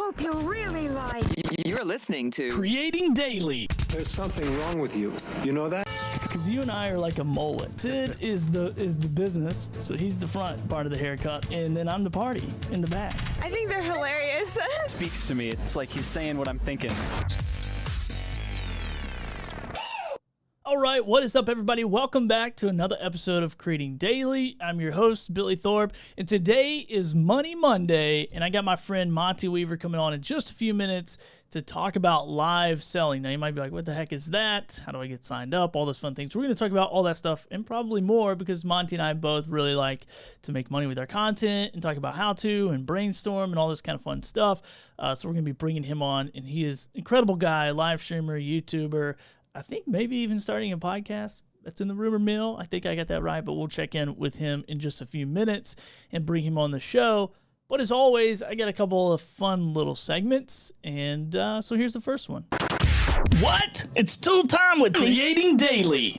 hope you really like. You're listening to Creating Daily. There's something wrong with you. You know that? Because you and I are like a mullet. Sid is the business, so he's the front part of the haircut, and then I'm the party in the back. I think they're hilarious. Speaks to me. It's like he's saying what I'm thinking. All right, what is up, everybody? Welcome back to another episode of Creating Daily. I'm your host, Billy Thorpe, and today is Money Monday, and I got my friend Monte Weaver coming on in just a few minutes to talk about live selling. Now, you might be like, what the heck is that? How do I get signed up? All those fun things. We're going to talk about all that stuff and probably more because Monte and I both really like to make money with our content and talk about how to and brainstorm and all this kind of fun stuff. So we're going to be bringing him on, and he is an incredible guy, live streamer, YouTuber, I think maybe even starting a podcast. That's in the rumor mill. I think I got that right, but we'll check in with him in just a few minutes and bring him on the show. But as always, I got a couple of fun little segments, and so here's the first one. What? It's tool time with Creating Daily.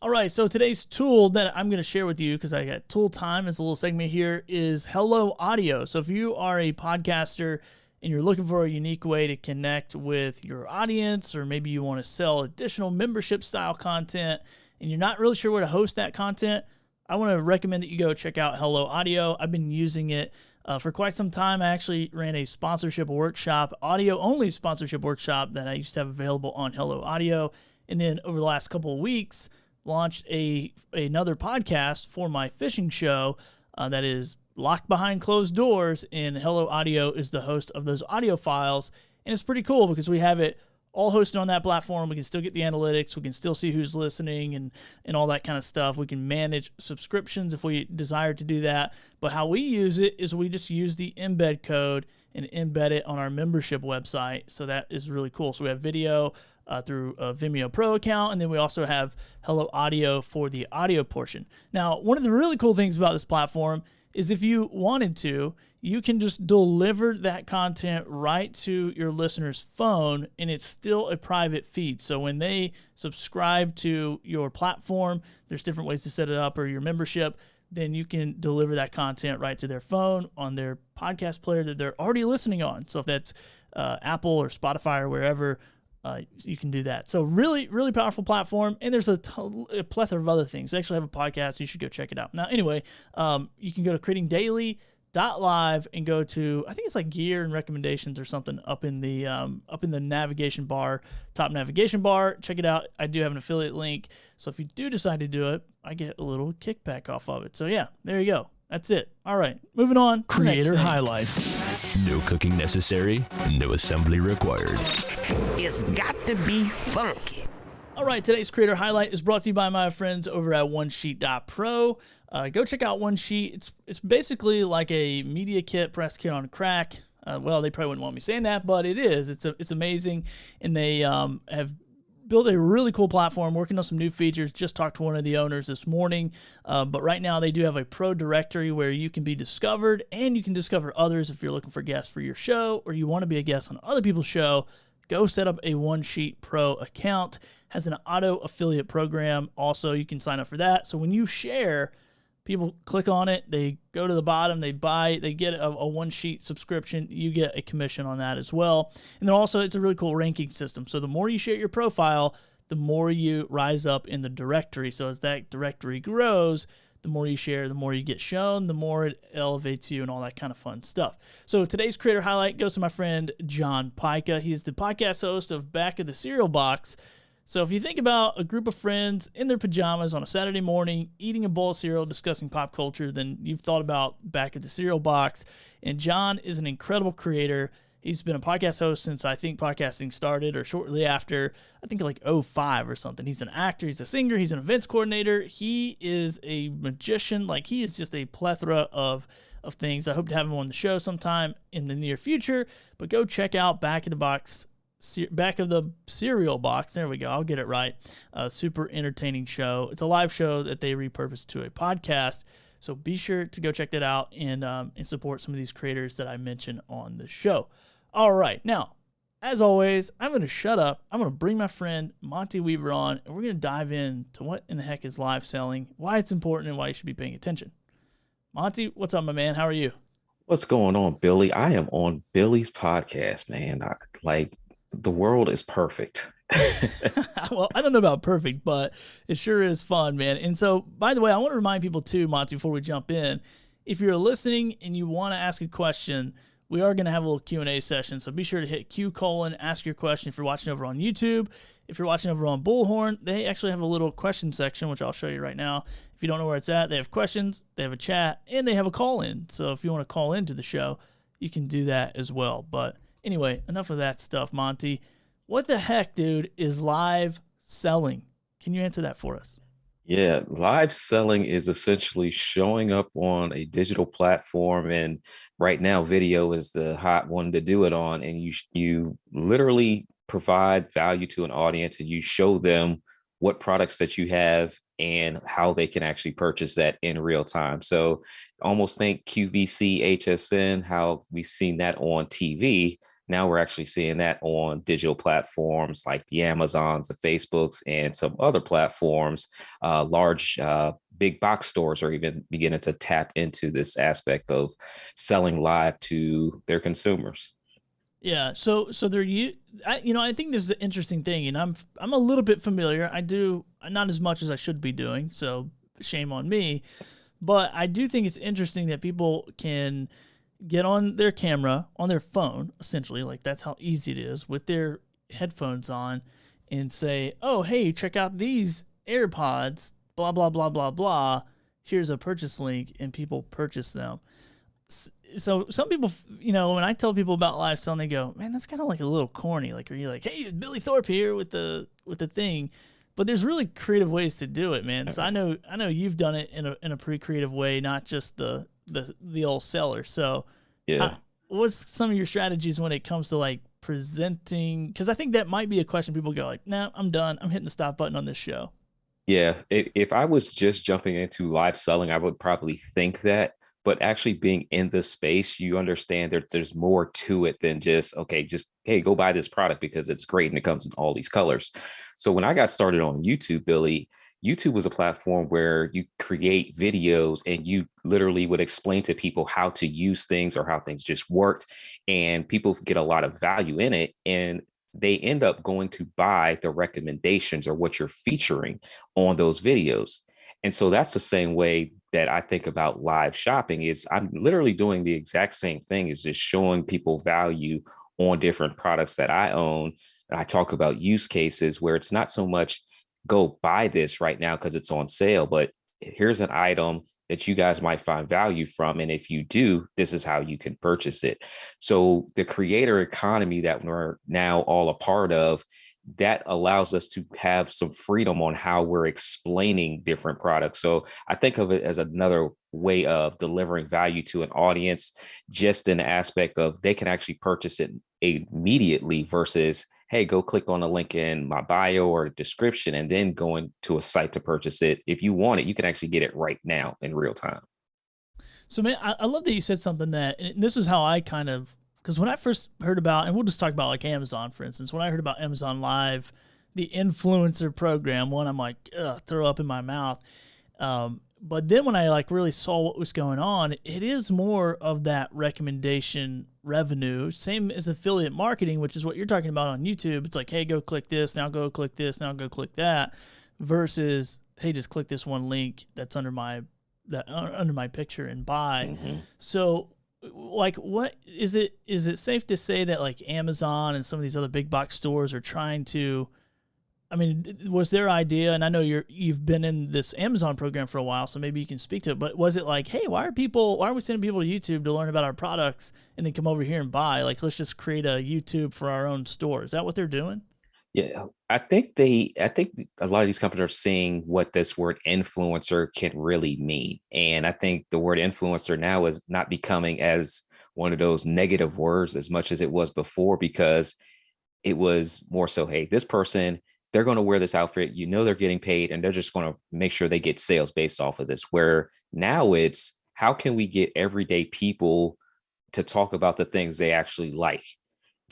All right, so today's tool that I'm going to share with you, because I got tool time as a little segment here, is Hello Audio. So if you are a podcaster and you're looking for a unique way to connect with your audience, or maybe you want to sell additional membership style content and you're not really sure where to host that content, I want to recommend that you go check out Hello Audio. I've been using it for quite some time. I actually ran a sponsorship workshop, audio-only sponsorship workshop that I used to have available on Hello Audio. And then over the last couple of weeks, launched another podcast for my fishing show that is locked behind closed doors, and Hello Audio is the host of those audio files. And it's pretty cool because we have it all hosted on that platform. We can still get the analytics. We can still see who's listening and all that kind of stuff. We can manage subscriptions if we desire to do that. But how we use it is we just use the embed code and embed it on our membership website. So that is really cool. So we have video through a Vimeo Pro account, and then we also have Hello Audio for the audio portion. Now, one of the really cool things about this platform is if you wanted to, you can just deliver that content right to your listener's phone, and it's still a private feed. So when they subscribe to your platform, there's different ways to set it up, or your membership, then you can deliver that content right to their phone on their podcast player that they're already listening on. So if that's Apple or Spotify or wherever, you can do that. So really, really powerful platform. And there's a plethora of other things. They actually have a podcast. You should go check it out. Now, anyway, you can go to creatingdaily.live and go to, I think it's like gear and recommendations or something up in the navigation bar, top navigation bar. Check it out. I do have an affiliate link. So if you do decide to do it, I get a little kickback off of it. So yeah, there you go. That's it. All right, moving on. Creator highlights. No cooking necessary, no assembly required. It's got to be funky. All right, today's creator highlight is brought to you by my friends over at OneSheet.pro. Go check out OneSheet. It's basically like a media kit, press kit on crack. Well, they probably wouldn't want me saying that, but it is. It's amazing, and they have built a really cool platform, working on some new features. Just talked to one of the owners this morning, but right now they do have a pro directory where you can be discovered, and you can discover others if you're looking for guests for your show, or you want to be a guest on other people's show. Go set up a OneSheet Pro account. Has an auto affiliate program. Also, you can sign up for that. So when you share, people click on it, they go to the bottom, they get a OneSheet subscription. You get a commission on that as well. And then also, it's a really cool ranking system. So the more you share your profile, the more you rise up in the directory. So as that directory grows, the more you share, the more you get shown, the more it elevates you and all that kind of fun stuff. So today's creator highlight goes to my friend John Pica. He's the podcast host of Back of the Cereal Box. So if you think about a group of friends in their pajamas on a Saturday morning, eating a bowl of cereal, discussing pop culture, then you've thought about Back of the Cereal Box. And John is an incredible creator. He's been a podcast host since I think podcasting started, or shortly after, I think like 2005 or something. He's an actor, he's a singer, he's an events coordinator. He is a magician. Like, he is just a plethora of things. I hope to have him on the show sometime in the near future. But go check out Back of the Cereal Box. There we go. I'll get it right. Super entertaining show. It's a live show that they repurposed to a podcast. So be sure to go check that out and support some of these creators that I mentioned on the show. All right. Now, as always, I'm going to shut up. I'm going to bring my friend Monte Weaver on, and we're going to dive into what in the heck is live selling, why it's important, and why you should be paying attention. Monte, what's up, my man? How are you? What's going on, Billy? I am on Billy's podcast, man. The world is perfect. Well, I don't know about perfect, but it sure is fun, man. And so, by the way, I want to remind people too, Monty, before we jump in, if you're listening and you want to ask a question, we are going to have a little Q&A session. So be sure to hit Q colon, ask your question if you're watching over on YouTube. If you're watching over on Bullhorn, they actually have a little question section, which I'll show you right now. If you don't know where it's at, they have questions, they have a chat, and they have a call in. So if you want to call into the show, you can do that as well. But anyway, enough of that stuff, Monty. What the heck, dude, is live selling? Can you answer that for us? Yeah, live selling is essentially showing up on a digital platform, and right now, video is the hot one to do it on. And you literally provide value to an audience, and you show them what products that you have and how they can actually purchase that in real time. So, almost think QVC, HSN, how we've seen that on TV. Now we're actually seeing that on digital platforms like the Amazons, the Facebooks, and some other platforms. Large big box stores are even beginning to tap into this aspect of selling live to their consumers. Yeah, so I think this is an interesting thing, and I'm a little bit familiar. I do not as much as I should be doing, so shame on me. But I do think it's interesting that people can get on their camera on their phone, essentially, like that's how easy it is, with their headphones on, and say, "Oh, hey, check out these AirPods, blah blah blah blah blah. Here's a purchase link," and people purchase them. So some people, when I tell people about live selling, they go, "Man, that's kind of like a little corny." Like, are you like, "Hey, Billy Thorpe here with the thing," but there's really creative ways to do it, man. So I know you've done it in a pretty creative way, not just the old seller. So Yeah. what's some of your strategies when it comes to like presenting? Because I think that might be a question people go like, "Nah, I'm done. I'm hitting the stop button on this show." Yeah, if I was just jumping into live selling, I would probably think that. But actually being in the space, you understand there's more to it than just, okay, just, hey, go buy this product because it's great and it comes in all these colors. So when I got started on YouTube, Billy, YouTube was a platform where you create videos and you literally would explain to people how to use things or how things just worked. And people get a lot of value in it. And they end up going to buy the recommendations or what you're featuring on those videos. And so that's the same way that I think about live shopping is I'm literally doing the exact same thing is just showing people value on different products that I own. And I talk about use cases where it's not so much go buy this right now because it's on sale, but here's an item that you guys might find value from. And if you do, this is how you can purchase it. So the creator economy that we're now all a part of, that allows us to have some freedom on how we're explaining different products. So I think of it as another way of delivering value to an audience, just in the aspect of they can actually purchase it immediately versus, hey, go click on the link in my bio or description and then going to a site to purchase it. If you want it, you can actually get it right now in real time. So, man, I love that you said something and this is how I kind of, because when I first heard about, and we'll just talk about like Amazon, for instance, when I heard about Amazon Live, the influencer program, I'm like, ugh, throw up in my mouth. But then when I like really saw what was going on, it is more of that recommendation revenue, same as affiliate marketing, which is what you're talking about on YouTube. It's like, hey, go click this, now go click this, now go click that, versus, hey, just click this one link that's under my picture and buy. Mm-hmm. So, like, what is it? Is it safe to say that like Amazon and some of these other big box stores are trying to? I mean, was their idea? And I know you've been in this Amazon program for a while, so maybe you can speak to it. But was it like, hey, why are we sending people to YouTube to learn about our products and then come over here and buy? Like, let's just create a YouTube for our own store. Is that what they're doing? Yeah, I think a lot of these companies are seeing what this word influencer can really mean. And I think the word influencer now is not becoming as one of those negative words as much as it was before, because it was more so, hey, this person, they're going to wear this outfit, they're getting paid, and they're just going to make sure they get sales based off of this. Where now it's, how can we get everyday people to talk about the things they actually like?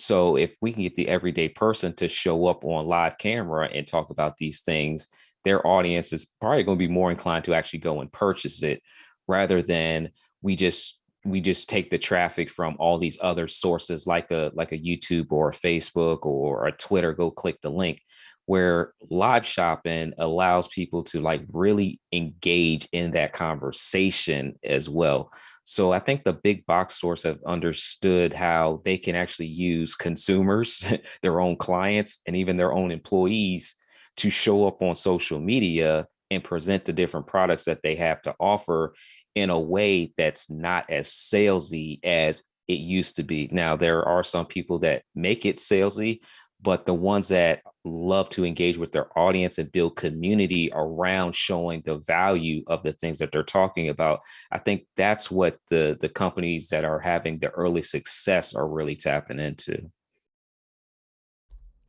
So if we can get the everyday person to show up on live camera and talk about these things, their audience is probably going to be more inclined to actually go and purchase it, rather than we just we just take the traffic from all these other sources like a YouTube or a Facebook or a Twitter, go click the link, where live shopping allows people to like really engage in that conversation as well. So I think the big box stores have understood how they can actually use consumers, their own clients, and even their own employees to show up on social media and present the different products that they have to offer in a way that's not as salesy as it used to be. Now, there are some people that make it salesy, but the ones that love to engage with their audience and build community around showing the value of the things that they're talking about, I think that's what the companies that are having the early success are really tapping into.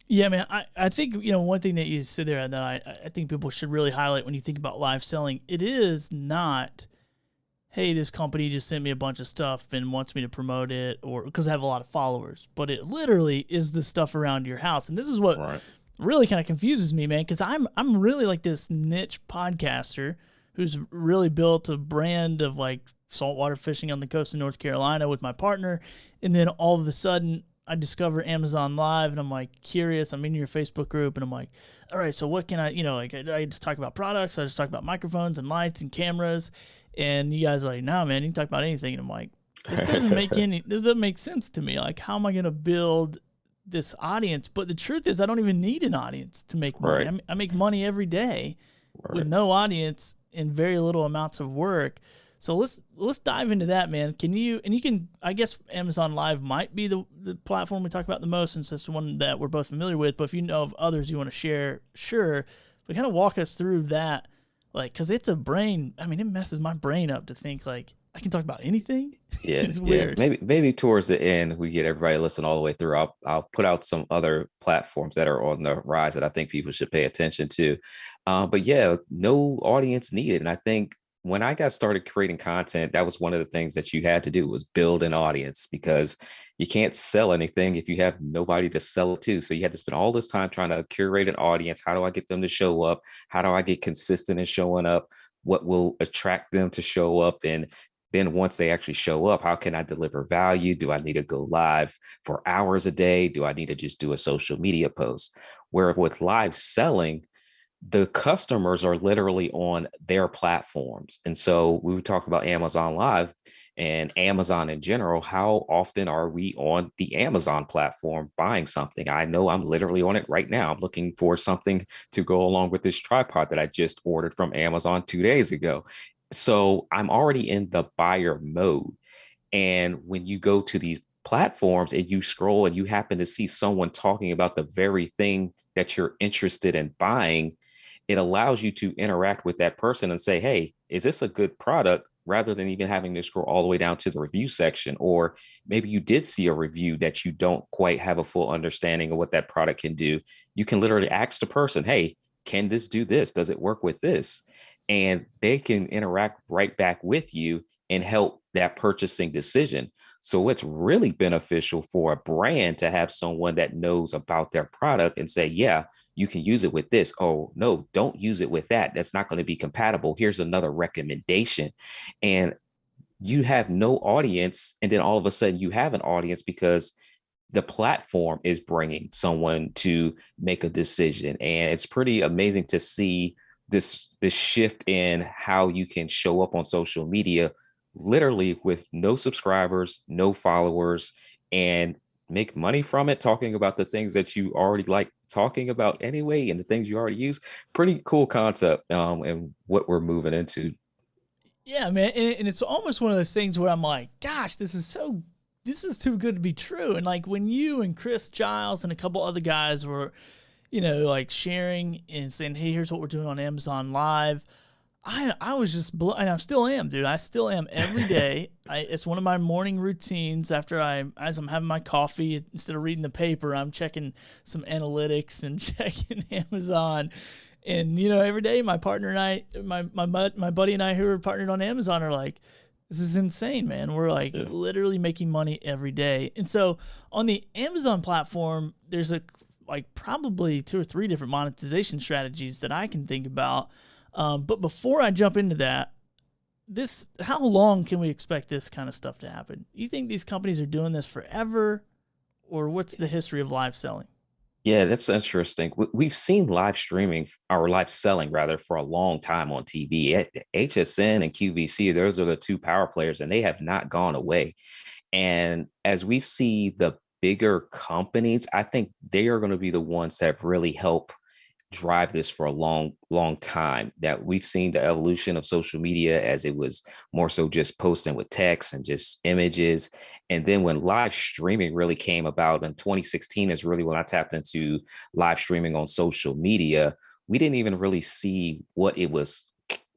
Yeah, man. I think, one thing that you said there that I think people should really highlight when you think about live selling, it is not, hey, this company just sent me a bunch of stuff and wants me to promote it, or because I have a lot of followers, but it literally is the stuff around your house. And this is what really kind of confuses me, man, because I'm really like this niche podcaster who's really built a brand of like saltwater fishing on the coast of North Carolina with my partner. And then all of a sudden I discover Amazon Live, and I'm like curious. I'm in your Facebook group, and I'm like, all right, so what can I just talk about products. I just talk about microphones and lights and cameras. And you guys are like, nah, man, you can talk about anything. And I'm like, this doesn't make sense to me. Like, how am I going to build this audience? But the truth is, I don't even need an audience to make money. Right. I make money every day with no audience and very little amounts of work. So let's dive into that, man. I guess Amazon Live might be the platform we talk about the most, since it's the one that we're both familiar with. But if you know of others you want to share, sure. But kind of walk us through that. Like, because it's it messes my brain up to think, like, I can talk about anything. Yeah, it's weird. Maybe towards the end, we get everybody to listen all the way through. I'll put out some other platforms that are on the rise that I think people should pay attention to. But yeah, no audience needed. And I think when I got started creating content, that was one of the things that you had to do, was build an audience, because you can't sell anything if you have nobody to sell it to. So you had to spend all this time trying to curate an audience. How do I get them to show up? How do I get consistent in showing up? What will attract them to show up? And then once they actually show up, how can I deliver value? Do I need to go live for hours a day? Do I need to just do a social media post? Where with live selling, the customers are literally on their platforms. And so we would talk about Amazon Live and Amazon in general. How often are we on the Amazon platform buying something? I know I'm literally on it right now. I'm looking for something to go along with this tripod that I just ordered from Amazon 2 days ago. So I'm already in the buyer mode. And when you go to these platforms and you scroll and you happen to see someone talking about the very thing that you're interested in buying, it allows you to interact with that person and say, hey, is this a good product? Rather than even having to scroll all the way down to the review section. Or maybe you did see a review that you don't quite have a full understanding of what that product can do. You can literally ask the person, hey, can this do this? Does it work with this? And they can interact right back with you and help that purchasing decision. So it's really beneficial for a brand to have someone that knows about their product and say, yeah, you can use it with this. Oh, no, don't use it with that. That's not going to be compatible. Here's another recommendation. And you have no audience. And then all of a sudden you have an audience because the platform is bringing someone to make a decision. And it's pretty amazing to see this shift in how you can show up on social media literally with no subscribers, no followers, and make money from it, talking about the things that you already like talking about anyway, and the things you already use. Pretty cool concept, and what we're moving into. Yeah, man. And it's almost one of those things where I'm like, gosh, this is too good to be true. And like when you and Chris Giles and a couple other guys were, like sharing and saying, hey, here's what we're doing on Amazon Live, I was just blown, and I still am, dude. I still am every day. It's one of my morning routines as I'm having my coffee. Instead of reading the paper, I'm checking some analytics and checking Amazon. And every day, my partner and I, my buddy and I, who are partnered on Amazon, are like, this is insane, man. We're like literally making money every day. And so on the Amazon platform, there's probably 2 or 3 different monetization strategies that I can think about. But before I jump into that, how long can we expect this kind of stuff to happen? You think these companies are doing this forever, or what's the history of live selling? Yeah, that's interesting. We've seen live streaming or live selling rather for a long time on TV. HSN and QVC, those are the two power players, and they have not gone away. And as we see the bigger companies, I think they are going to be the ones that really help drive this for a long time. That we've seen the evolution of social media as it was more so just posting with text and just images. And then when live streaming really came about in 2016 is really when I tapped into live streaming on social media. We didn't even really see what it was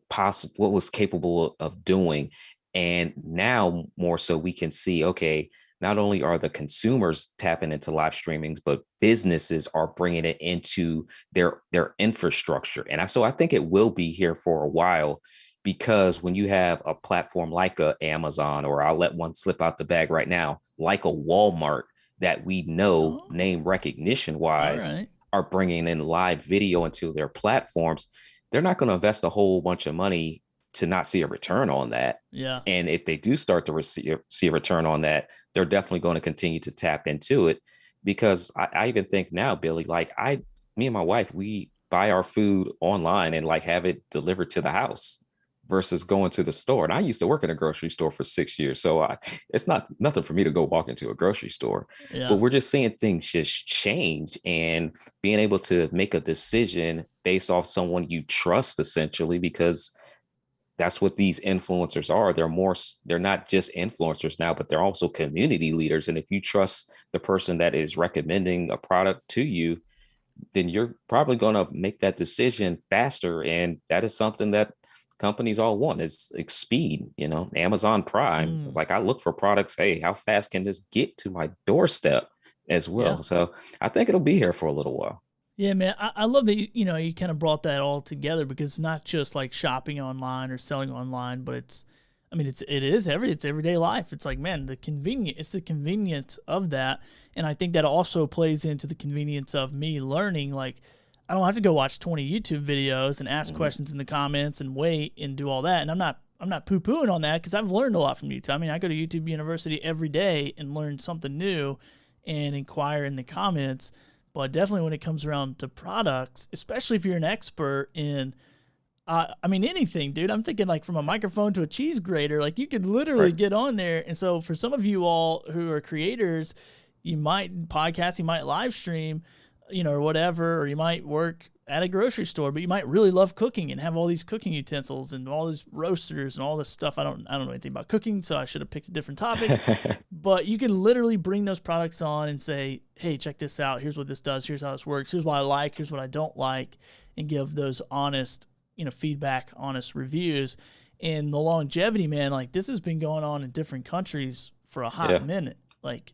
possible, what was capable of doing. And now more so we can see, okay, not only are the consumers tapping into live streamings, but businesses are bringing it into their infrastructure. And so I think it will be here for a while, because when you have a platform like a Amazon, or I'll let one slip out the bag right now, like a Walmart, that we know name recognition wise are bringing in live video into their platforms, they're not going to invest a whole bunch of money to not see a return on that. Yeah. And if they do start to see a return on that, they're definitely going to continue to tap into it. Because I even think now, Billy, like me and my wife, we buy our food online and like have it delivered to the house versus going to the store. And I used to work in a grocery store for 6 years. So it's not nothing for me to go walk into a grocery store, but we're just seeing things just change, and being able to make a decision based off someone you trust, essentially, because that's what these influencers are. They're not just influencers now, but they're also community leaders. And if you trust the person that is recommending a product to you, then you're probably going to make that decision faster. And that is something that companies all want, is like speed. Amazon Prime, it's like I look for products. Hey, how fast can this get to my doorstep as well? Yeah. So I think it'll be here for a little while. Yeah, man, I love that you kind of brought that all together, because it's not just like shopping online or selling online, but it's everyday life. It's like, man, it's the convenience of that. And I think that also plays into the convenience of me learning. Like, I don't have to go watch 20 YouTube videos and ask questions in the comments and wait and do all that. And I'm not poo-pooing on that, because I've learned a lot from YouTube. I mean, I go to YouTube University every day and learn something new and inquire in the comments. But definitely when it comes around to products, especially if you're an expert in, anything, dude. I'm thinking like from a microphone to a cheese grater, like you could literally get on there. And so for some of you all who are creators, you might podcast, you might live stream, or whatever, or you might work at a grocery store, but you might really love cooking and have all these cooking utensils and all these roasters and all this stuff. I don't know anything about cooking, so I should have picked a different topic. But you can literally bring those products on and say, hey, check this out. Here's what this does. Here's how this works. Here's what I like. Here's what I don't like. And give those honest, feedback, honest reviews. And the longevity, man, like this has been going on in different countries for a hot minute. Like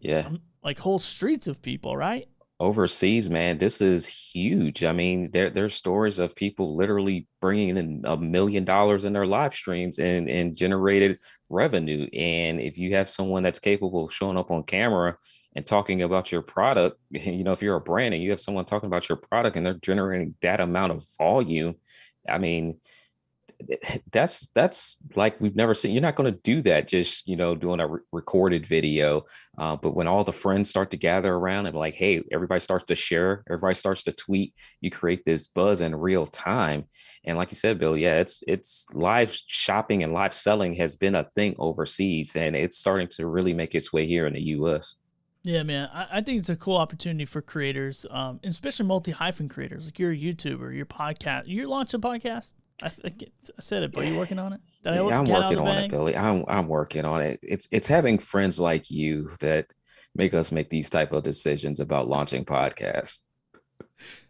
whole streets of people, right? Overseas, man, this is huge. I mean, there's stories of people literally bringing in $1 million in their live streams and generated revenue. And if you have someone that's capable of showing up on camera and talking about your product, if you're a brand and you have someone talking about your product and they're generating that amount of volume, I mean, that's like we've never seen. You're not going to do that just doing a recorded video, but when all the friends start to gather around and like, hey, everybody starts to share, everybody starts to tweet, you create this buzz in real time. And like you said, Bill, yeah, it's live shopping and live selling has been a thing overseas, and it's starting to really make its way here in the US. Yeah, man, I think it's a cool opportunity for creators, especially multi-hyphen creators. Like you're a YouTuber, your podcast, you launch a podcast. I said it, but are you working on it? I'm working on it, Billy. I'm working on it. It's having friends like you that make us make these type of decisions about launching podcasts.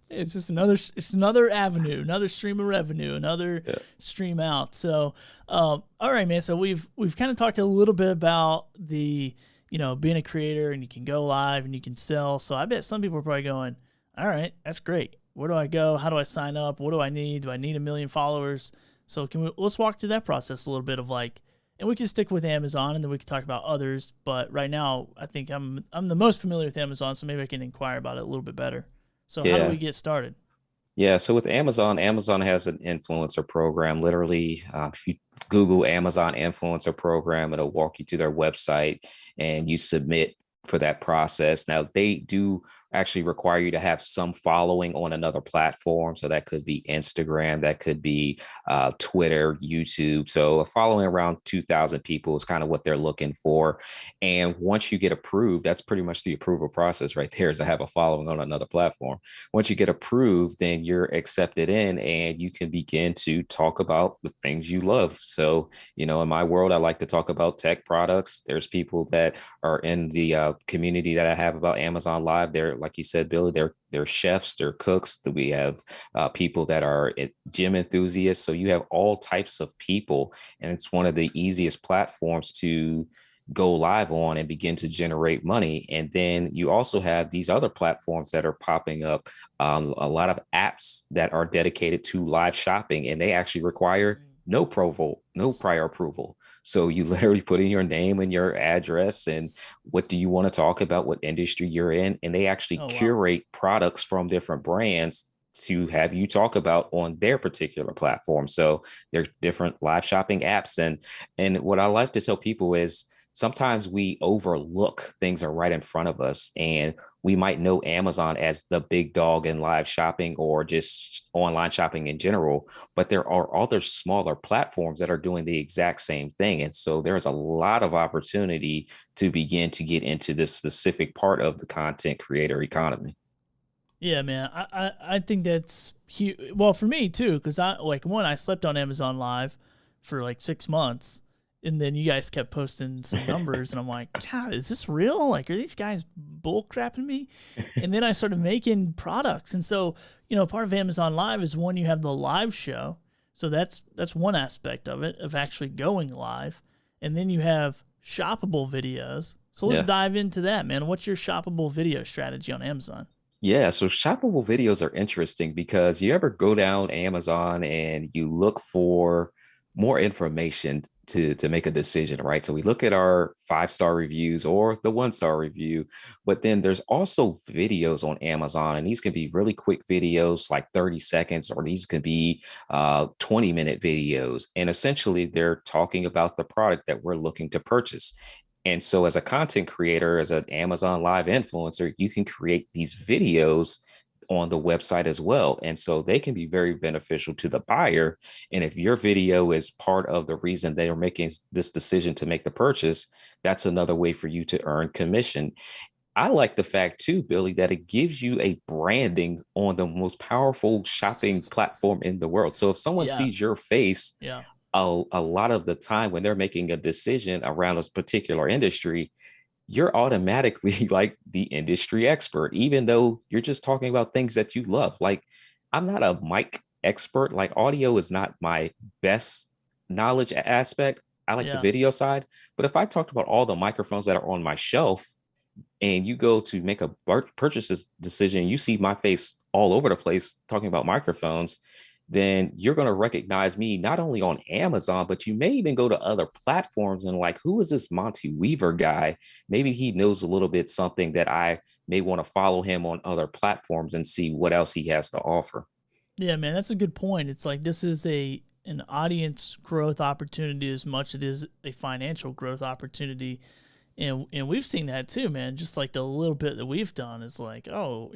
It's just another avenue, another stream of revenue, another stream out. So, all right, man. So we've kind of talked a little bit about the being a creator, and you can go live and you can sell. So I bet some people are probably going, all right, that's great. Where do I go? How do I sign up? What do I need? Do I need 1 million followers? So let's walk through that process a little bit of like, and we can stick with Amazon and then we can talk about others. But right now, I think I'm the most familiar with Amazon, so maybe I can inquire about it a little bit better. So how do we get started? Yeah, so with Amazon, Amazon has an influencer program. Literally, if you Google Amazon influencer program, it'll walk you to their website and you submit for that process. Now, they do actually require you to have some following on another platform. So that could be Instagram, that could be Twitter, YouTube. So a following around 2,000 people is kind of what they're looking for. And once you get approved, that's pretty much the approval process right there, is to have a following on another platform. Once you get approved, then you're accepted in and you can begin to talk about the things you love. So, in my world, I like to talk about tech products. There's people that are in the community that I have about Amazon Live. They're, like you said, Billy, they're chefs, they're cooks. We have people that are gym enthusiasts. So you have all types of people, and it's one of the easiest platforms to go live on and begin to generate money. And then you also have these other platforms that are popping up, a lot of apps that are dedicated to live shopping, and they actually require no prior approval. So you literally put in your name and your address and what do you want to talk about, what industry you're in, and they actually curate products from different brands to have you talk about on their particular platform. So there's different live shopping apps. And what I like to tell people is sometimes we overlook things are right in front of us, and we might know Amazon as the big dog in live shopping or just online shopping in general, but there are other smaller platforms that are doing the exact same thing. And so there's a lot of opportunity to begin to get into this specific part of the content creator economy. Yeah, man. I think that's huge. Well, for me too, because I slept on Amazon Live for like 6 months, and then you guys kept posting some numbers, and I'm like, God, is this real? Like, are these guys bull crapping me? And then I started making products, and so part of Amazon Live is when you have the live show, so that's one aspect of it, of actually going live, and then you have shoppable videos. So let's dive into that, man. What's your shoppable video strategy on Amazon? Yeah, so shoppable videos are interesting because you ever go down Amazon and you look for more information to make a decision, right? So we look at our 5-star reviews or the 1-star review, but then there's also videos on Amazon, and these can be really quick videos, like 30 seconds, or these could be 20-minute videos. And essentially, they're talking about the product that we're looking to purchase. And so as a content creator, as an Amazon Live influencer, you can create these videos on the website as well. And so they can be very beneficial to the buyer. And if your video is part of the reason they are making this decision to make the purchase, that's another way for you to earn commission. I like the fact too, Billy, that it gives you a branding on the most powerful shopping platform in the world. So if someone sees your face, a lot of the time when they're making a decision around a particular industry, you're automatically like the industry expert, even though you're just talking about things that you love. Like, I'm not a mic expert. Like, audio is not my best knowledge aspect. I like the video side. But if I talked about all the microphones that are on my shelf and you go to make a purchase decision, you see my face all over the place talking about microphones, then you're going to recognize me not only on Amazon, but you may even go to other platforms and like, who is this Monte Weaver guy? Maybe he knows a little bit something that I may want to follow him on other platforms and see what else he has to offer. Yeah, man, that's a good point. It's like this is an audience growth opportunity as much as it is a financial growth opportunity. And we've seen that too, man. Just like the little bit that we've done is like, oh,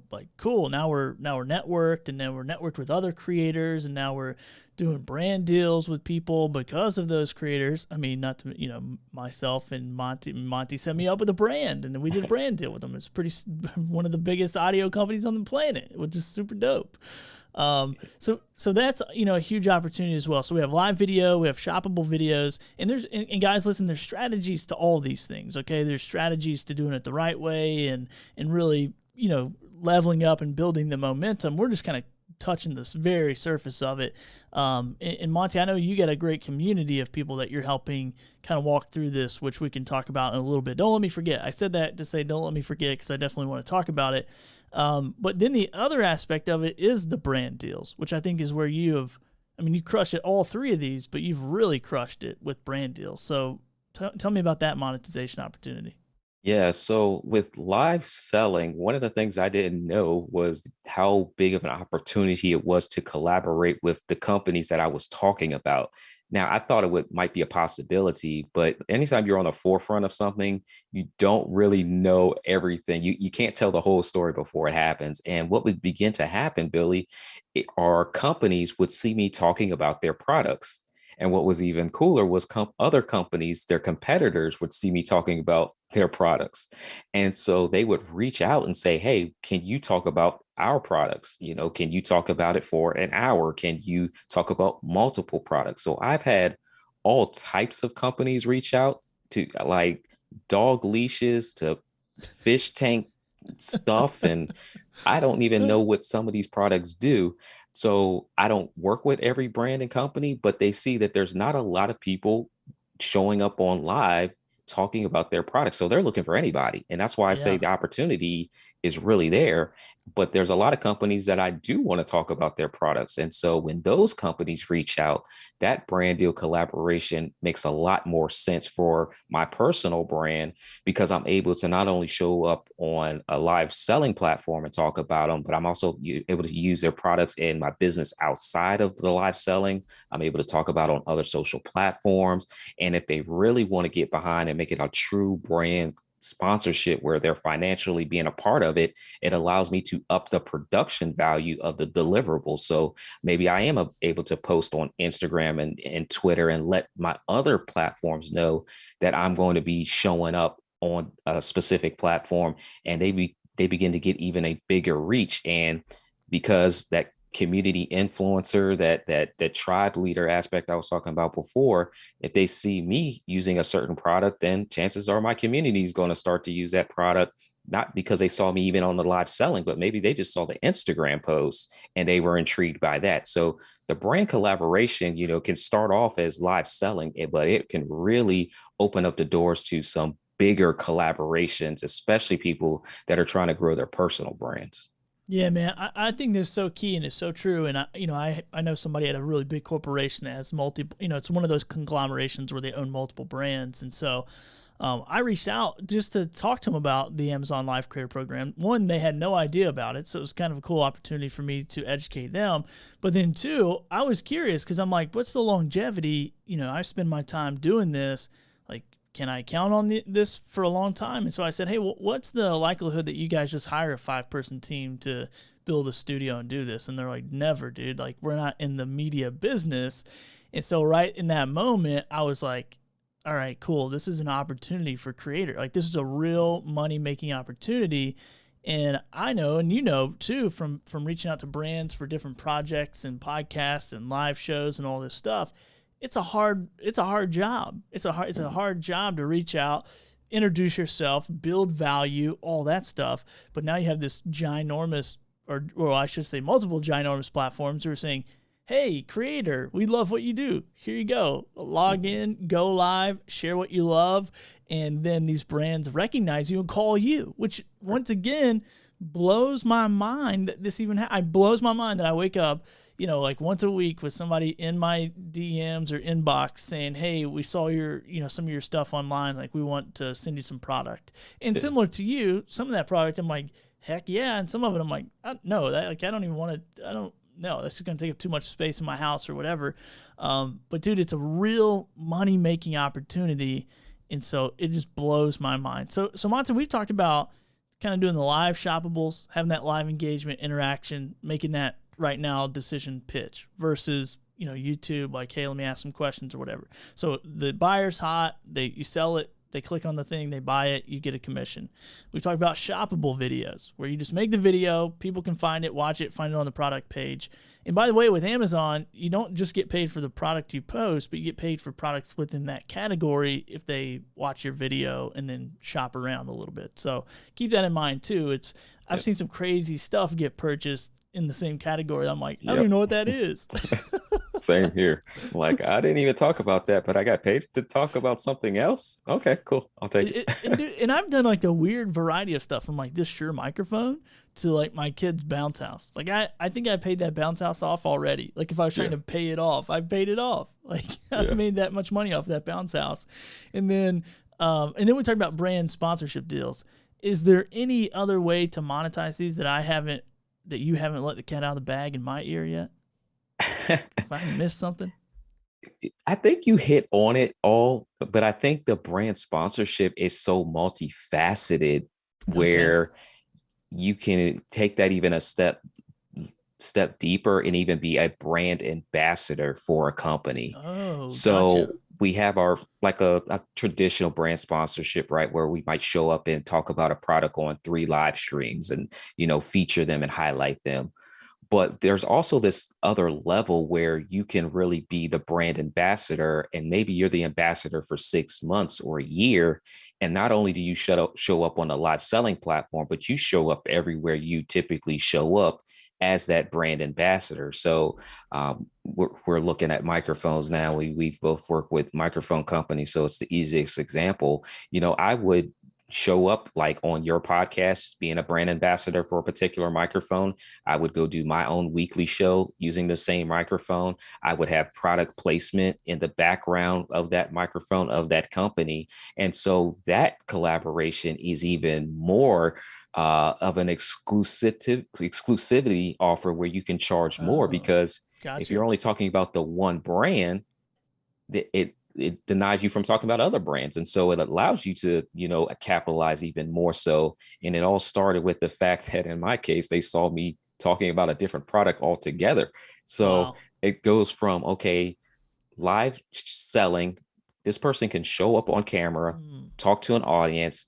like cool. Now we're networked, and then we're networked with other creators, and now we're doing brand deals with people because of those creators. I mean, not to myself and Monty set me up with a brand, and then we did a brand deal with them. It's one of the biggest audio companies on the planet, which is super dope. So that's, a huge opportunity as well. So we have live video, we have shoppable videos, and guys, listen, there's strategies to all these things. Okay. There's strategies to doing it the right way and really, leveling up and building the momentum. We're just kind of touching this very surface of it. And Monty, I know you got a great community of people that you're helping kind of walk through this, which we can talk about in a little bit. Don't let me forget. I said that to say, don't let me forget, because I definitely want to talk about it. But then the other aspect of it is the brand deals, which I think is where you crush it all three of these, but you've really crushed it with brand deals. So tell me about that monetization opportunity. Yeah, so with live selling, one of the things I didn't know was how big of an opportunity it was to collaborate with the companies that I was talking about. Now, I thought it would might be a possibility, but anytime you're on the forefront of something, you don't really know everything. You can't tell the whole story before it happens. And what would begin to happen, Billy, are companies would see me talking about their products. And what was even cooler was other companies, their competitors would see me talking about their products. And so they would reach out and say, "Hey, can you talk about our products? Can you talk about it for an hour? Can you talk about multiple products?" So I've had all types of companies reach out to like dog leashes to fish tank stuff. And I don't even know what some of these products do. So I don't work with every brand and company, but they see that there's not a lot of people showing up on live talking about their products. So they're looking for anybody. And that's why I say Yeah. the opportunity is really there. But there's a lot of companies that I do want to talk about their products. And so when those companies reach out, that brand deal collaboration makes a lot more sense for my personal brand because I'm able to not only show up on a live selling platform and talk about them, but I'm also able to use their products in my business outside of the live selling. I'm able to talk about on other social platforms. And if they really want to get behind and make it a true brand sponsorship where they're financially being a part of it, it allows me to up the production value of the deliverable. So maybe I am able to post on Instagram and Twitter and let my other platforms know that I'm going to be showing up on a specific platform, and they begin to get even a bigger reach. And because that community influencer, that tribe leader aspect I was talking about before, if they see me using a certain product, then chances are my community is going to start to use that product, not because they saw me even on the live selling, but maybe they just saw the Instagram post and they were intrigued by that. So the brand collaboration, can start off as live selling, but it can really open up the doors to some bigger collaborations, especially people that are trying to grow their personal brands. Yeah, man, I think this is so key and it's so true. And I know somebody at a really big corporation that has multiple, it's one of those conglomerations where they own multiple brands. And so I reached out just to talk to them about the Amazon Live Creator Program. One, they had no idea about it, so it was kind of a cool opportunity for me to educate them. But then two, I was curious because I'm like, what's the longevity? I spend my time doing this. Like, can I count on this for a long time? And so I said, hey, what's the likelihood that you guys just hire a 5-person team to build a studio and do this? And they're like, never, dude. Like, we're not in the media business. And so right in that moment, I was like, all right, cool. This is an opportunity for creator. Like, this is a real money-making opportunity. And I know, and too, from reaching out to brands for different projects and podcasts and live shows and all this stuff, it's a hard job. It's a hard job to reach out, introduce yourself, build value, all that stuff. But now you have this ginormous, or I should say multiple ginormous platforms who are saying, hey, creator, we love what you do. Here you go. Log in, go live, share what you love. And then these brands recognize you and call you, which once again blows my mind that this even it blows my mind that I wake up, like once a week with somebody in my DMs or inbox saying, hey, we saw your, some of your stuff online. Like, we want to send you some product. And similar to you, some of that product, I'm like, heck yeah. And some of it, I'm like, no, I don't even want to, no, that's going to take up too much space in my house or whatever. But dude, it's a real money-making opportunity. And so it just blows my mind. So Monte, we've talked about kind of doing the live shoppables, having that live engagement interaction, making that right now decision pitch versus, YouTube, like, hey, let me ask some questions or whatever. So the buyer's hot, you sell it, they click on the thing, they buy it, you get a commission. We've talked about shoppable videos where you just make the video, people can find it, watch it, find it on the product page. And by the way, with Amazon, you don't just get paid for the product you post, but you get paid for products within that category if they watch your video and then shop around a little bit. So keep that in mind too. I've seen some crazy stuff get purchased in the same category. I'm like, I don't even know what that is. Same here. Like, I didn't even talk about that, but I got paid to talk about something else. Okay, cool. I'll take it. And I've done like a weird variety of stuff from like this Shure microphone to like my kid's bounce house. Like, I think I paid that bounce house off already. Like, if I was trying to pay it off, I paid it off. Like, I made that much money off that bounce house. And then And then we talked about brand sponsorship deals. Is there any other way to monetize these that you haven't let the cat out of the bag in my ear yet? If I missed something. I think you hit on it all, but I think the brand sponsorship is so multifaceted Okay. where you can take that even a step deeper and even be a brand ambassador for a company. Oh, gotcha. So we have our like a traditional brand sponsorship, right? Where we might show up and talk about a product on 3 live streams and, feature them and highlight them. But there's also this other level where you can really be the brand ambassador, and maybe you're the ambassador for 6 months or a year. And not only do you show up on a live selling platform, but you show up everywhere you typically show up as that brand ambassador. So we're looking at microphones now. We've both worked with microphone companies, so it's the easiest example. I would show up like on your podcast, being a brand ambassador for a particular microphone. I would go do my own weekly show using the same microphone. I would have product placement in the background of that microphone of that company. And so that collaboration is even more of an exclusivity offer where you can charge more, Oh, because if gotcha. you're only talking about the one brand, it denies you from talking about other brands. And so it allows you to, capitalize even more so. And it all started with the fact that in my case, they saw me talking about a different product altogether. So Wow. it goes from, okay, live selling, this person can show up on camera, Hmm. talk to an audience.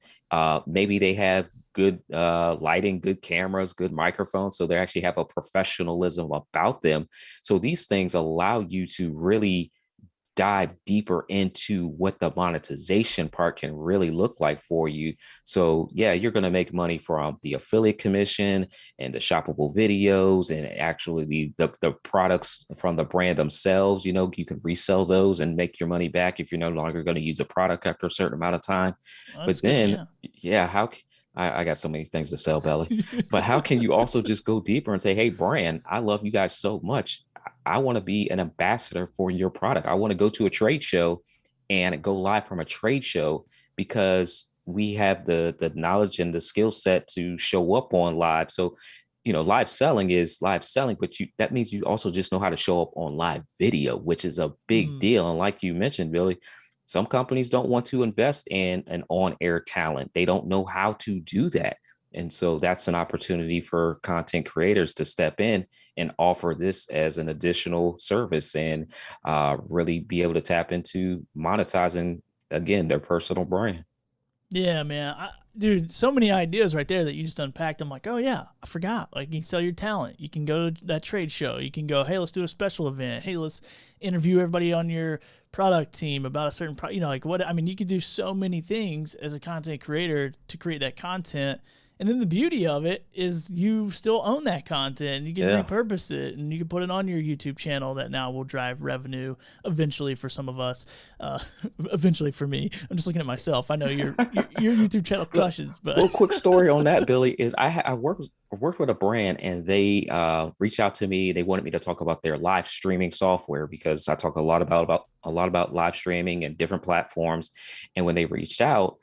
Maybe they have good lighting, good cameras, good microphones. So they actually have a professionalism about them. So these things allow you to really dive deeper into what the monetization part can really look like for you. So yeah, you're going to make money from the affiliate commission and the shoppable videos and actually the products from the brand themselves. You can resell those and make your money back if you're no longer going to use a product after a certain amount of time. That's But good. then, Yeah. yeah, I got so many things to sell, Belly. But how can you also just go deeper and say, hey, brand, I love you guys so much. I want to be an ambassador for your product. I want to go to a trade show and go live from a trade show because we have the knowledge and the skill set to show up on live. So, live selling is live selling, but that means you also just know how to show up on live video, which is a big Hmm. deal. And like you mentioned, Billy, some companies don't want to invest in an on-air talent. They don't know how to do that. And so that's an opportunity for content creators to step in and offer this as an additional service and really be able to tap into monetizing, again, their personal brand. Yeah, man. Dude, so many ideas right there that you just unpacked. I'm like, oh, yeah, I forgot. Like, you can sell your talent. You can go to that trade show. You can go, hey, let's do a special event. Hey, let's interview everybody on your product team about a certain product. Like, what? I mean, you could do so many things as a content creator to create that content. And then the beauty of it is you still own that content. You can Yeah. repurpose it and you can put it on your YouTube channel that now will drive revenue eventually for some of us. Eventually for me. I'm just looking at myself. I know your YouTube channel crushes, but Little quick story on that, Billy, is I worked with a brand and they reached out to me. They wanted me to talk about their live streaming software because I talk a lot about live streaming and different platforms. And when they reached out,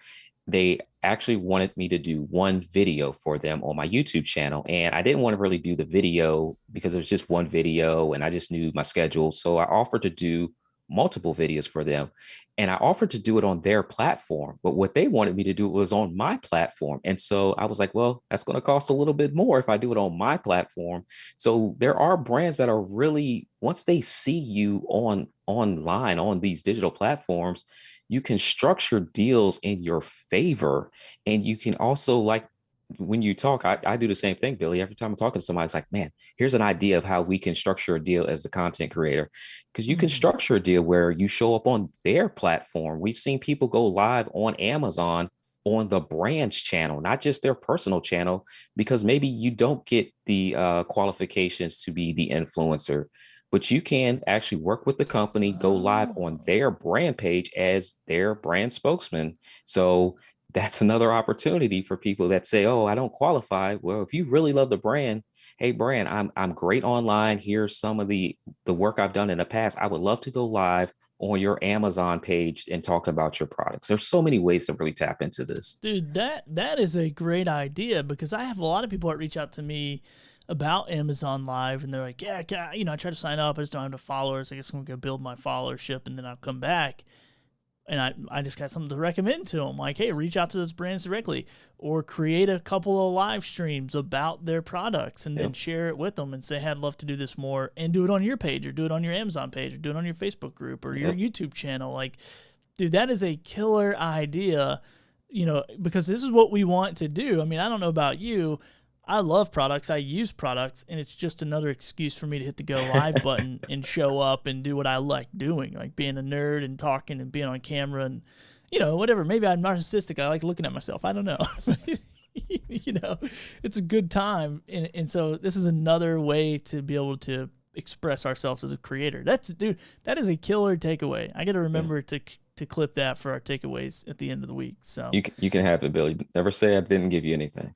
they actually wanted me to do one video for them on my YouTube channel. And I didn't want to really do the video because it was just one video and I just knew my schedule. So I offered to do multiple videos for them. And I offered to do it on their platform. But what they wanted me to do was on my platform. And so I was like, well, that's going to cost a little bit more if I do it on my platform. So there are brands that are really, once they see you online on these digital platforms, you can structure deals in your favor. And you can also, like, when you talk, I do the same thing, Billy. Every time I'm talking to somebody, it's like, man, here's an idea of how we can structure a deal as the content creator. Because you can Mhm. structure a deal where you show up on their platform. We've seen people go live on Amazon on the brand's channel, not just their personal channel, because maybe you don't get the qualifications to be the influencer, but you can actually work with the company, go live on Oh. their brand page as their brand spokesman. So that's another opportunity for people that say, oh, I don't qualify. Well, if you really love the brand, hey, brand, I'm great online. Here's some of the work I've done in the past. I would love to go live on your Amazon page and talk about your products. There's so many ways to really tap into this. Dude, that is a great idea, because I have a lot of people that reach out to me about Amazon Live, and they're like, yeah, I try to sign up, I just don't have enough followers. I guess I'm going to go build my followership, and then I'll come back. And I just got something to recommend to them. Like, hey, reach out to those brands directly, or create a couple of live streams about their products and then share it with them and say, hey, I'd love to do this more, and do it on your page, or do it on your Amazon page, or do it on your Facebook group or your YouTube channel. Like, dude, that is a killer idea, because this is what we want to do. I mean, I don't know about you. I love products. I use products, and it's just another excuse for me to hit the go live button and show up and do what I like doing, like being a nerd and talking and being on camera and, whatever. Maybe I'm narcissistic. I like looking at myself. I don't know. It's a good time. And so this is another way to be able to express ourselves as a creator. That is a killer takeaway. I got to remember to clip that for our takeaways at the end of the week. So you can have it, Billy. Never say I didn't give you anything.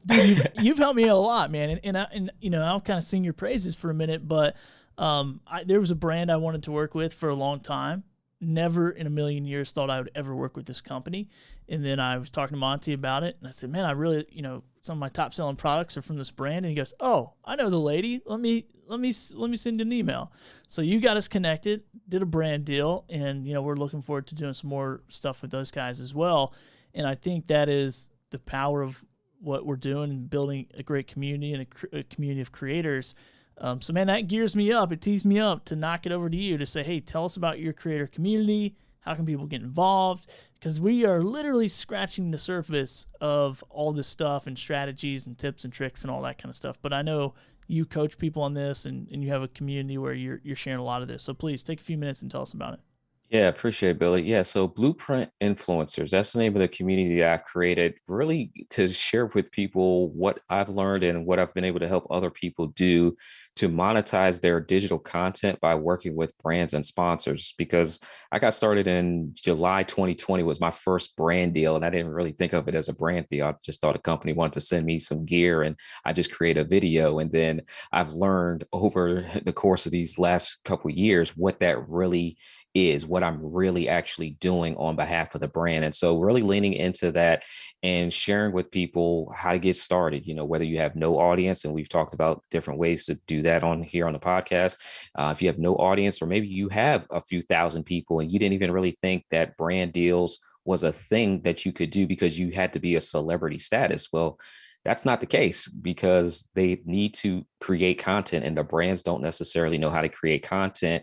Dude, you've helped me a lot, man, and I'll kind of sing your praises for a minute, but there was a brand I wanted to work with for a long time. Never in a million years thought I would ever work with this company, and then I was talking to Monte about it, and I said, man, I really, some of my top selling products are from this brand, and he goes, oh, I know the lady. Let me send you an email. So you got us connected, did a brand deal, and we're looking forward to doing some more stuff with those guys as well. And I think that is the power of what we're doing and building a great community and a community of creators. So, man, that gears me up. It tees me up to knock it over to you to say, hey, tell us about your creator community. How can people get involved? Because we are literally scratching the surface of all this stuff and strategies and tips and tricks and all that kind of stuff. But I know you coach people on this, and you have a community where you're sharing a lot of this. So please take a few minutes and tell us about it. Yeah, appreciate it, Billy. Yeah, so Blueprint Influencers, that's the name of the community I've created really to share with people what I've learned and what I've been able to help other people do to monetize their digital content by working with brands and sponsors. Because I got started in July 2020 was my first brand deal, and I didn't really think of it as a brand deal. I just thought a company wanted to send me some gear, and I just created a video. And then I've learned over the course of these last couple of years what that really is, what I'm really actually doing on behalf of the brand. And so really leaning into that and sharing with people how to get started, whether you have no audience, and we've talked about different ways to do that on here on the podcast. If you have no audience, or maybe you have a few thousand people and you didn't even really think that brand deals was a thing that you could do because you had to be a celebrity status. Well, that's not the case, because they need to create content, and the brands don't necessarily know how to create content,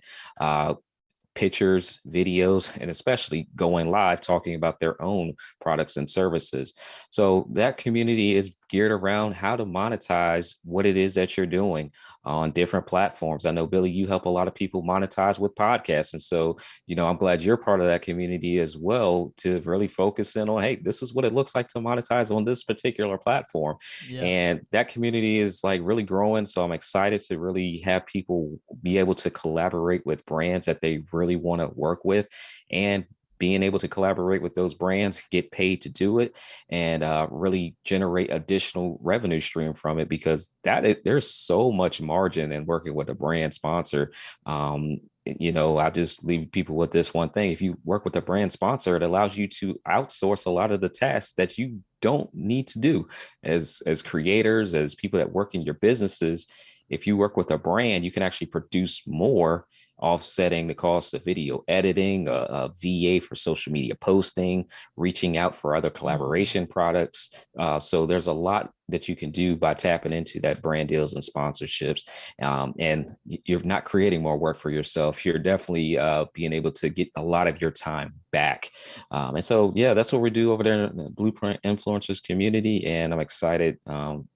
pictures, videos, and especially going live talking about their own products and services. So that community is geared around how to monetize what it is that you're doing on different platforms. I know, Billy, you help a lot of people monetize with podcasts. And so, I'm glad you're part of that community as well, to really focus in on, hey, this is what it looks like to monetize on this particular platform. Yeah. And that community is like really growing. So I'm excited to really have people be able to collaborate with brands that they really want to work with, and being able to collaborate with those brands, get paid to do it, and really generate additional revenue stream from it, because there's so much margin in working with a brand sponsor. I just leave people with this one thing. If you work with a brand sponsor, it allows you to outsource a lot of the tasks that you don't need to do as creators, as people that work in your businesses. If you work with a brand, you can actually produce more, offsetting the cost of video editing, a VA for social media posting, reaching out for other collaboration products. So there's a lot that you can do by tapping into that brand deals and sponsorships. And you're not creating more work for yourself. You're definitely being able to get a lot of your time back. And so, yeah, that's what we do over there in the Blueprint Influencers community. And I'm excited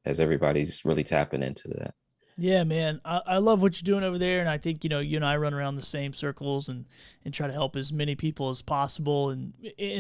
as everybody's really tapping into that. Yeah, man, I love what you're doing over there, and I think you and I run around the same circles and try to help as many people as possible, and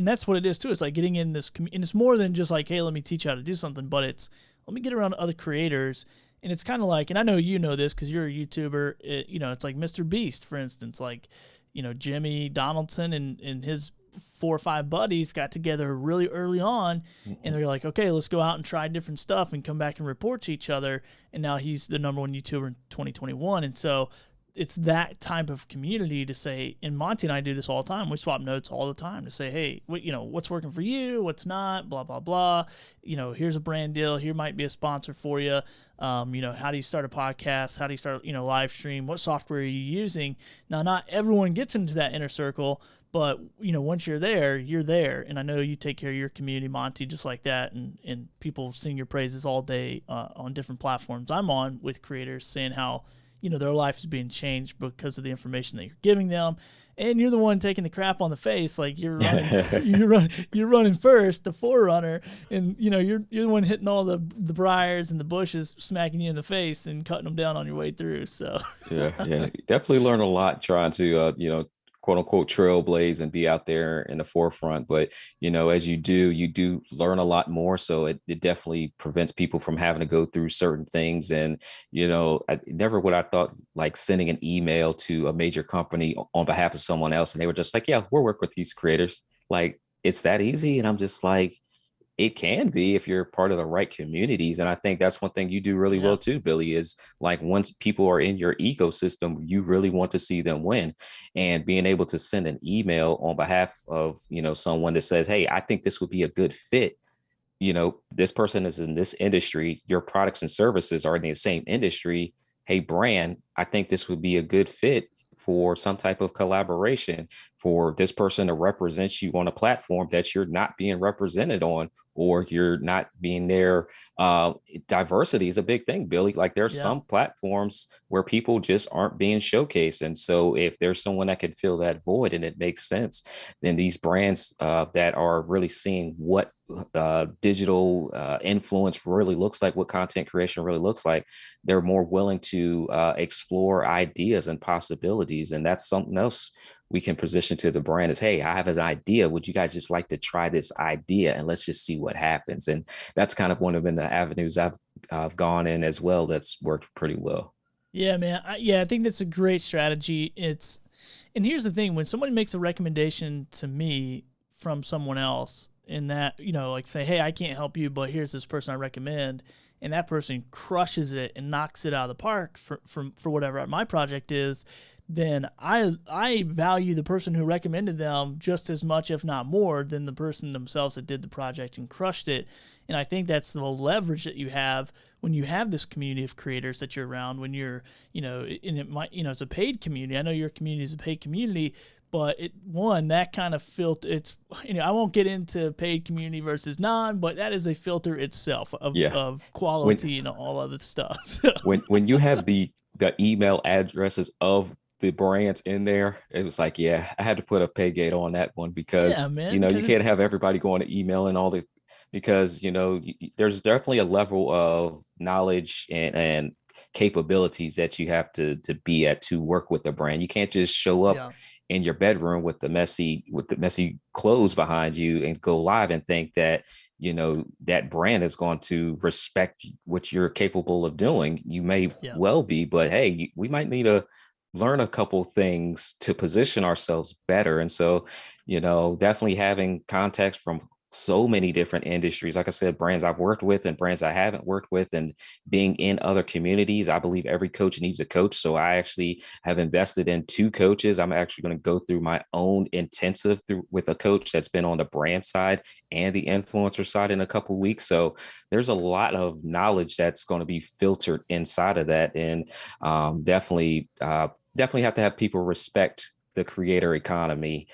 that's what it is too. It's like getting in this, and it's more than just like, hey, let me teach you how to do something, but it's let me get around other creators, and it's kind of like, and I know you know this because you're a YouTuber. It's like Mr. Beast, for instance, like Jimmy Donaldson and his 4 or 5 buddies got together really early on, and they're like, okay, let's go out and try different stuff and come back and report to each other. And now he's the #1 YouTuber in 2021. And so it's that type of community to say, and Monty and I do this all the time. We swap notes all the time to say, hey, what's working for you, what's not, blah, blah, blah. Here's a brand deal. Here might be a sponsor for you. How do you start a podcast? How do you start, live stream? What software are you using? Now, not everyone gets into that inner circle, but, once you're there, you're there. And I know you take care of your community, Monty, just like that. And people sing your praises all day on different platforms I'm on with creators saying how, their life is being changed because of the information that you're giving them. And you're the one taking the crap on the face. Like you're running, you're running first, the forerunner. And, you're the one hitting all the briars and the bushes, smacking you in the face and cutting them down on your way through. So, yeah. Definitely learn a lot trying to, quote unquote trailblaze and be out there in the forefront. But, as you do learn a lot more. So it definitely prevents people from having to go through certain things. And, never would I thought like sending an email to a major company on behalf of someone else. And they were just like, yeah, we'll work with these creators. Like it's that easy. And I'm just like, it can be if you're part of the right communities. And I think that's one thing you do really well too, Billy, is like once people are in your ecosystem, you really want to see them win. And being able to send an email on behalf of, someone that says, hey, I think this would be a good fit. This person is in this industry, your products and services are in the same industry. Hey, brand, I think this would be a good fit for some type of collaboration, for this person to represent you on a platform that you're not being represented on, or you're not being there. Diversity is a big thing, Billy. Like there's some platforms where people just aren't being showcased. And so if there's someone that can fill that void and it makes sense, then these brands that are really seeing what digital influence really looks like, what content creation really looks like, they're more willing to explore ideas and possibilities. And that's something else we can position to the brand is, hey, I have an idea. Would you guys just like to try this idea and let's just see what happens? And that's kind of one of the avenues I've gone in as well. That's worked pretty well. Yeah, man. I think that's a great strategy. And here's the thing, when somebody makes a recommendation to me from someone else in that, like say, hey, I can't help you, but here's this person I recommend. And that person crushes it and knocks it out of the park for whatever my project is, then I value the person who recommended them just as much, if not more, than the person themselves that did the project and crushed it. And I think that's the leverage that you have when you have this community of creators that you're around, when you're, and it might, it's a paid community. I know your community is a paid community, but that kind of filter, it's, I won't get into paid community versus non, but that is a filter itself of quality and all other stuff. when you have the email addresses of the brands in there, it was like, I had to put a pay gate on that one because, you can't have everybody going to email and all the, because, there's definitely a level of knowledge and capabilities that you have to be at to work with the brand. You can't just show up in your bedroom with the messy clothes behind you and go live and think that, that brand is going to respect what you're capable of doing. You may well be, but hey, we might need to learn a couple things to position ourselves better. And so, definitely having context from so many different industries, like I said, brands I've worked with and brands I haven't worked with, and being in other communities. I believe every coach needs a coach. So I actually have invested in 2 coaches. I'm actually going to go through my own intensive with a coach that's been on the brand side and the influencer side in a couple of weeks. So there's a lot of knowledge that's going to be filtered inside of that. And definitely have to have people respect the creator economy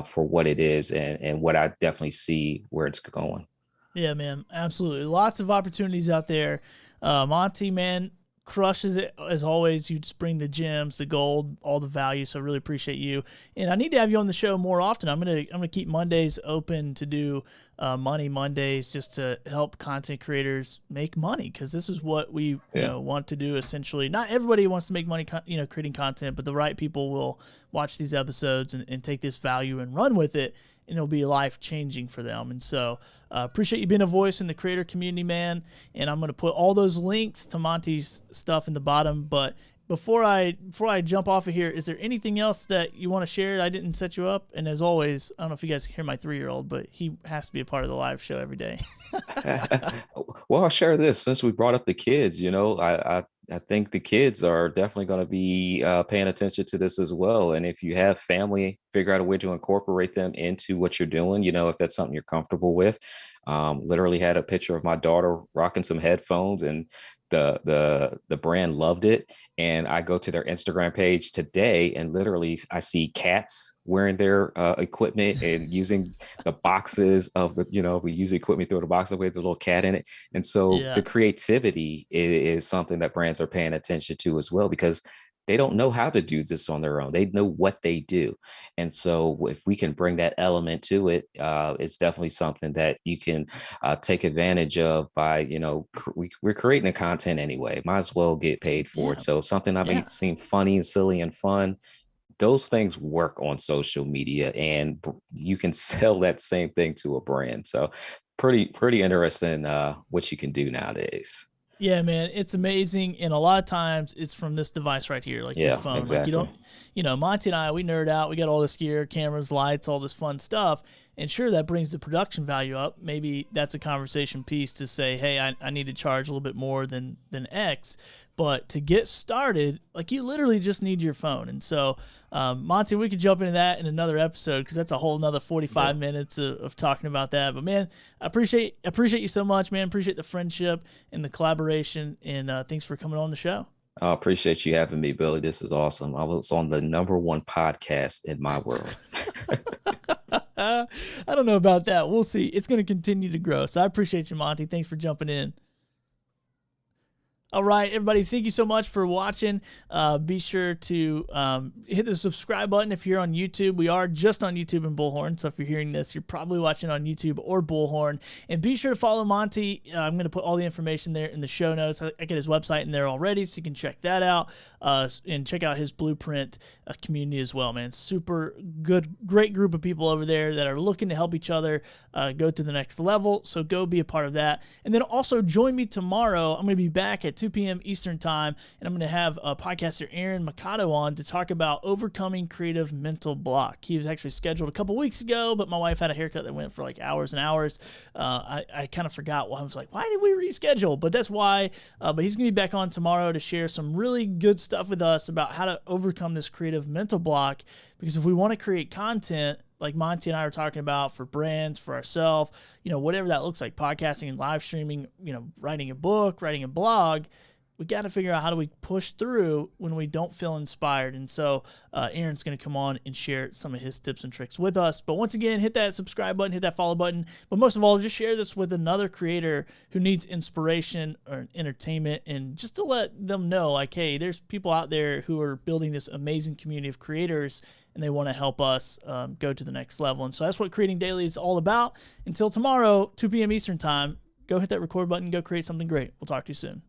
for what it is and what I definitely see where it's going. Yeah, man, absolutely. Lots of opportunities out there. Monty, man, crushes it as always. You just bring the gems, the gold, all the value. So I really appreciate you. And I need to have you on the show more often. I'm gonna keep Mondays open to do Money Mondays, just to help content creators make money, because this is what we want to do. Essentially, not everybody wants to make money, creating content, but the right people will watch these episodes and take this value and run with it, and it'll be life changing for them. And so appreciate you being a voice in the creator community, man. And I'm going to put all those links to Monty's stuff in the bottom. But before I jump off of here, is there anything else that you want to share? I didn't set you up. And as always, I don't know if you guys can hear my 3-year-old, but he has to be a part of the live show every day. Well, I'll share this. Since we brought up the kids, I I think the kids are definitely going to be paying attention to this as well. And if you have family, figure out a way to incorporate them into what you're doing. If that's something you're comfortable with. Literally had a picture of my daughter rocking some headphones, and the brand loved it. And I go to their Instagram page today, and literally I see cats wearing their equipment and using the boxes of we use the equipment through the box with the little cat in it. And so Yeah. the creativity is something that brands are paying attention to as well, because they don't know how to do this on their own. They know what they do. And so if we can bring that element to it, it's definitely something that you can take advantage of by, we're creating the content anyway. Might as well get paid for it. So something that may seem funny and silly and fun, those things work on social media, and you can sell that same thing to a brand. So pretty interesting what you can do nowadays. Yeah, man, it's amazing. And a lot of times it's from this device right here, like your phone. Exactly. Like Monty and I, we nerd out. We got all this gear, cameras, lights, all this fun stuff. And sure, that brings the production value up. Maybe that's a conversation piece to say, hey, I need to charge a little bit more than X. But to get started, like, you literally just need your phone. And so, Monty, we could jump into that in another episode, because that's a whole another 45 minutes of talking about that. But man, I appreciate you so much, man. Appreciate the friendship and the collaboration, and thanks for coming on the show. I appreciate you having me, Billy. This is awesome. I was on the #1 podcast in my world. I don't know about that. We'll see. It's going to continue to grow. So I appreciate you, Monty. Thanks for jumping in. All right, everybody, thank you so much for watching. Be sure to hit the subscribe button if you're on YouTube. We are just on YouTube and Bullhorn, so if you're hearing this, you're probably watching on YouTube or Bullhorn. And be sure to follow Monty. I'm going to put all the information there in the show notes. I get his website in there already, so you can check that out, and check out his Blueprint community as well, man. Super good, great group of people over there that are looking to help each other go to the next level, so go be a part of that. And then also join me tomorrow. I'm going to be back at 2 p.m. Eastern Time, and I'm going to have podcaster Aaron Mikado on to talk about overcoming creative mental block. He was actually scheduled a couple weeks ago, but my wife had a haircut that went for like hours and hours. I kind of forgot why. I was like, why did we reschedule? But that's why. But he's going to be back on tomorrow to share some really good stuff with us about how to overcome this creative mental block, because if we want to create content like Monty and I are talking about for brands, for ourselves, whatever that looks like, podcasting and live streaming, writing a book, writing a blog, we got to figure out how do we push through when we don't feel inspired. And so Aaron's going to come on and share some of his tips and tricks with us. But once again, hit that subscribe button, hit that follow button. But most of all, just share this with another creator who needs inspiration or entertainment, and just to let them know, like, hey, there's people out there who are building this amazing community of creators, and they want to help us go to the next level. And so that's what Creating Daily is all about. Until tomorrow, 2 p.m. Eastern Time, go hit that record button, go create something great. We'll talk to you soon.